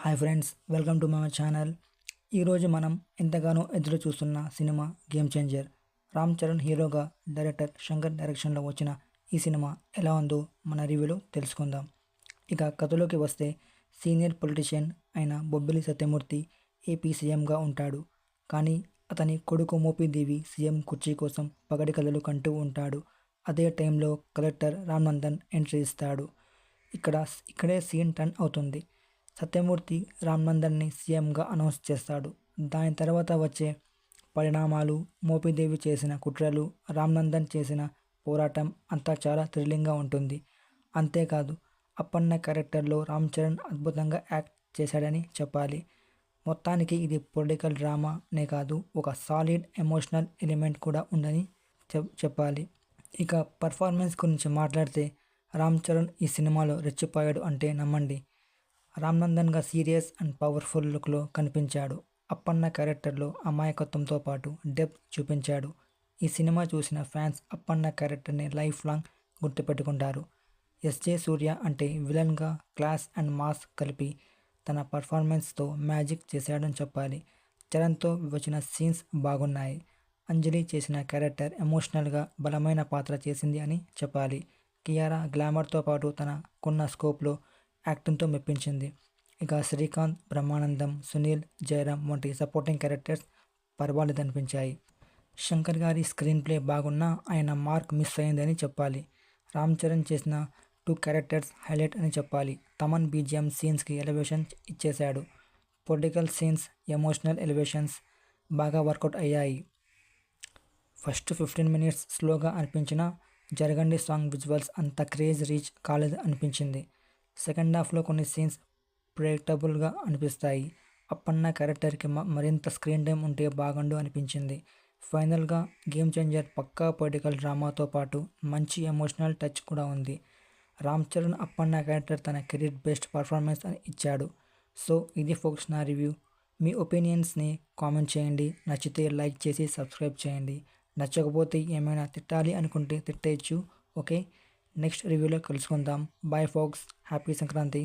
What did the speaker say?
Hi friends, welcome to my channel. ఈరోజు మనం ఎంతగానో ఎదురు చూస్తున్న cinema game changer. Ram Charan హీరోగా, డైరెక్టర్ శంకర్ డైరెక్షన్లో వచ్చిన ఈ సినిమా ఎలా ఉందో మన రివ్యూలో తెలుసుకుందాం. ఇక కథలోకి వస్తే, సీనియర్ పొలిటీషియన్ అయిన బొబ్బిలి సత్యమూర్తి ఏపీ సీఎంగా ఉంటాడు. కానీ అతని కొడుకు మోపిదేవి సీఎం కుర్చీ కోసం పగటి కలలు కంటూ ఉంటాడు. అదే టైంలో కలెక్టర్ రామ్నందన్ ఎంట్రీ ఇస్తాడు. ఇక్కడే సీన్ టర్న్ అవుతుంది. సత్యమూర్తి రామ్నందన్ని సీఎంగా అనౌన్స్ చేస్తాడు. దాని తర్వాత వచ్చే పరిణామాలు, మోపిదేవి చేసిన కుట్రలు, రామ్నందన్ చేసిన పోరాటం అంతా చాలా థ్రిల్లింగ్గా ఉంటుంది. అంతేకాదు, అప్పన్న క్యారెక్టర్లో రామ్ చరణ్ అద్భుతంగా యాక్ట్ చేశాడని చెప్పాలి. మొత్తానికి ఇది పొలిటికల్ డ్రామానే కాదు, ఒక సాలిడ్ ఎమోషనల్ ఎలిమెంట్ కూడా ఉందని చెప్పాలి. ఇక పర్ఫార్మెన్స్ గురించి మాట్లాడితే, రామ్ చరణ్ ఈ సినిమాలో రెచ్చిపోయాడు అంటే నమ్మండి. రామ్నందన్గా సీరియస్ అండ్ పవర్ఫుల్ లుక్లో కనిపించాడు. అప్పన్న క్యారెక్టర్లో అమాయకత్వంతో పాటు డెప్త్ చూపించాడు. ఈ సినిమా చూసిన ఫ్యాన్స్ అప్పన్న క్యారెక్టర్ని లైఫ్ లాంగ్ గుర్తుపెట్టుకుంటారు. ఎస్జే సూర్య అంటే విలన్గా క్లాస్ అండ్ మాస్ కలిపి తన పర్ఫార్మెన్స్తో మ్యాజిక్ చేశాడని చెప్పాలి. చరణ్తో వచ్చిన సీన్స్ బాగున్నాయి. అంజలి చేసిన క్యారెక్టర్ ఎమోషనల్గా బలమైన పాత్ర చేసింది అని చెప్పాలి. కియారా గ్లామర్తో పాటు తనకున్న స్కోప్లో యాక్టింగ్తో మెప్పించింది. ఇక శ్రీకాంత్, బ్రహ్మానందం, సునీల్, జయరాం వంటి సపోర్టింగ్ క్యారెక్టర్స్ పర్వాలేదనిపించాయి. శంకర్ గారి స్క్రీన్ ప్లే బాగున్నా ఆయన మార్క్ మిస్ అయిందని చెప్పాలి. రామ్ చరణ్ చేసిన 2 క్యారెక్టర్స్ హైలైట్ అని చెప్పాలి. తమన్ బీజిఎం సీన్స్కి ఎలివేషన్ ఇచ్చేశాడు. పొలిటికల్ సీన్స్, ఎమోషనల్ ఎలివేషన్స్ బాగా వర్కౌట్ అయ్యాయి. ఫస్ట్ 15 minutes స్లోగా అనిపించినా, జరగండి సాంగ్ విజువల్స్ అంత క్రేజ్ రీచ్ కాలేదు అనిపించింది. సెకండ్ హాఫ్లో కొన్ని సీన్స్ ప్రెడిక్టబుల్గా అనిపిస్తాయి. అప్పన్న క్యారెక్టర్కి మరింత స్క్రీన్ టైం ఉంటే బాగుండు అనిపించింది. ఫైనల్గా గేమ్ చేంజర్ పక్కా పొలిటికల్ డ్రామాతో పాటు మంచి ఎమోషనల్ టచ్ కూడా ఉంది. రామ్ చరణ్ అప్పన్న క్యారెక్టర్ తన కెరీర్ బెస్ట్ పర్ఫార్మెన్స్ అని ఇచ్చాడు. సో ఇది ఫోక్స్ నా రివ్యూ. మీ ఒపీనియన్స్ని కామెంట్ చేయండి. నచ్చితే లైక్ చేసి సబ్స్క్రైబ్ చేయండి. నచ్చకపోతే ఏమైనా తిట్టాలి అనుకుంటే తిట్టేయచ్చు. ఓకే, నెక్స్ట్ రివ్యూలో కలుసుకుందాం. Bye folks, happy Sankranti.